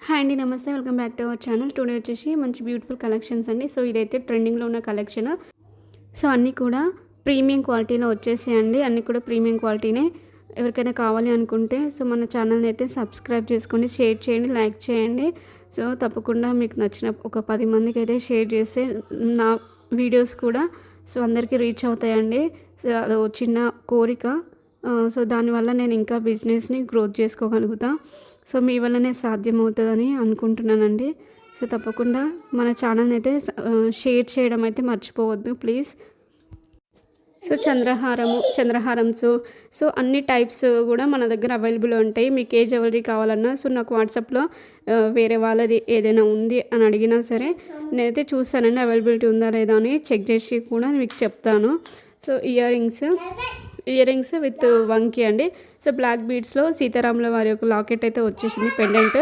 Hi అండి, నమస్తే. Welcome back to our channel. Today వచ్చేసి మంచి బ్యూటిఫుల్ కలెక్షన్స్ అండి. సో ఇదైతే ట్రెండింగ్లో ఉన్న కలెక్షన్. సో అన్నీ కూడా ప్రీమియం క్వాలిటీలో వచ్చేసాయండి. అన్నీ కూడా ప్రీమియం క్వాలిటీనే. ఎవరికైనా కావాలి అనుకుంటే సో మన ఛానల్ని అయితే సబ్స్క్రైబ్ చేసుకోండి, షేర్ చేయండి, లైక్ చేయండి. సో తప్పకుండా మీకు నచ్చిన ఒక 10 మందికి అయితే షేర్ చేస్తే నా వీడియోస్ కూడా సో అందరికీ రీచ్ అవుతాయండి. సో అదో చిన్న కోరిక. సో దానివల్ల నేను ఇంకా బిజినెస్ని గ్రోత్ చేసుకోగలుగుతా. సో మీ వల్లనే సాధ్యమవుతుందని అనుకుంటున్నానండి. సో తప్పకుండా మన ఛానల్ని అయితే షేర్ చేయడం అయితే మర్చిపోవద్దు ప్లీజ్. సో చంద్రహారమ్స్ సో అన్ని టైప్స్ కూడా మన దగ్గర అవైలబుల్ ఉంటాయి. మీకు ఏ జ్యువెలరీ కావాలన్నా సో నాకు వాట్సాప్లో వేరే వాళ్ళది ఏదైనా ఉంది అని అడిగినా సరే నేనైతే చూస్తానండి, అవైలబిలిటీ ఉందా లేదా అని చెక్ చేసి కూడా మీకు చెప్తాను. సో ఇయర్ రింగ్స్ విత్ వంకీ అండి. సో బ్లాక్ బీడ్స్లో సీతారాముల వారి యొక్క లాకెట్ అయితే వచ్చేసింది, పెండెంట్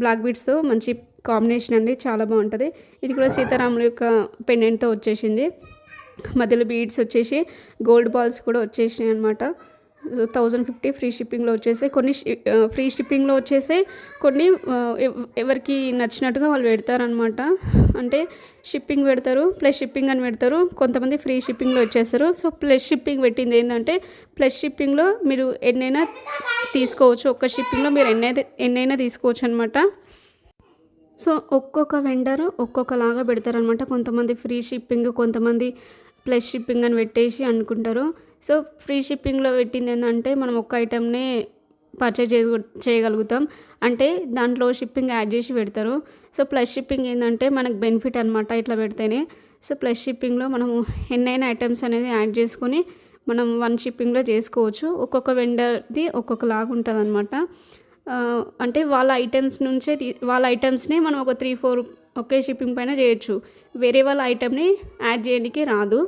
బ్లాక్ బీడ్స్తో మంచి కాంబినేషన్ అండి, చాలా బాగుంటుంది. ఇది కూడా సీతారాముల యొక్క పెండెంట్తో వచ్చేసింది. మధ్యలో బీడ్స్ వచ్చేసి గోల్డ్ బాల్స్ కూడా వచ్చేసినాయి అనమాట. 1050 ఫ్రీ షిప్పింగ్లో వచ్చేసి కొన్ని ఫ్రీ షిప్పింగ్లో వచ్చేసి కొన్ని ఎవరికి నచ్చినట్టుగా వాళ్ళు పెడతారనమాట. అంటే షిప్పింగ్ పెడతారు, ప్లస్ షిప్పింగ్ అని పెడతారు. కొంతమంది ఫ్రీ షిప్పింగ్లో వచ్చేస్తారు. సో ప్లస్ షిప్పింగ్ పెట్టింది ఏంటంటే ప్లస్ షిప్పింగ్లో మీరు ఎన్నైనా తీసుకోవచ్చు, ఒక్క షిప్పింగ్లో మీరు ఎన్నైనా తీసుకోవచ్చు అనమాట. సో ఒక్కొక్క వెండర్ ఒక్కొక్కలాగా పెడతారనమాట. కొంతమంది ఫ్రీ షిప్పింగ్, కొంతమంది ప్లస్ షిప్పింగ్ అని పెట్టేసి అనుకుంటారు. సో ఫ్రీ షిప్పింగ్లో పెట్టింది ఏంటంటే మనం ఒక్క ఐటెంనే పర్చేజ్ చేయగలుగుతాం, అంటే దాంట్లో షిప్పింగ్ యాడ్ చేసి పెడతారు. సో ప్లస్ షిప్పింగ్ ఏంటంటే మనకు బెనిఫిట్ అనమాట ఇట్లా పెడితేనే. సో ప్లస్ షిప్పింగ్లో మనము ఎన్నైనా ఐటమ్స్ అనేది యాడ్ చేసుకొని మనం 1 షిప్పింగ్లో చేసుకోవచ్చు. ఒక్కొక్క వెండర్ది ఒక్కొక్కలాగా ఉంటుంది అనమాట. అంటే వాళ్ళ ఐటమ్స్ని మనం ఒక 3-4 ఒకే షిప్పింగ్ పైన చేయొచ్చు. వేరే వాళ్ళ ఐటమ్ని యాడ్ చేయడానికి రాదు.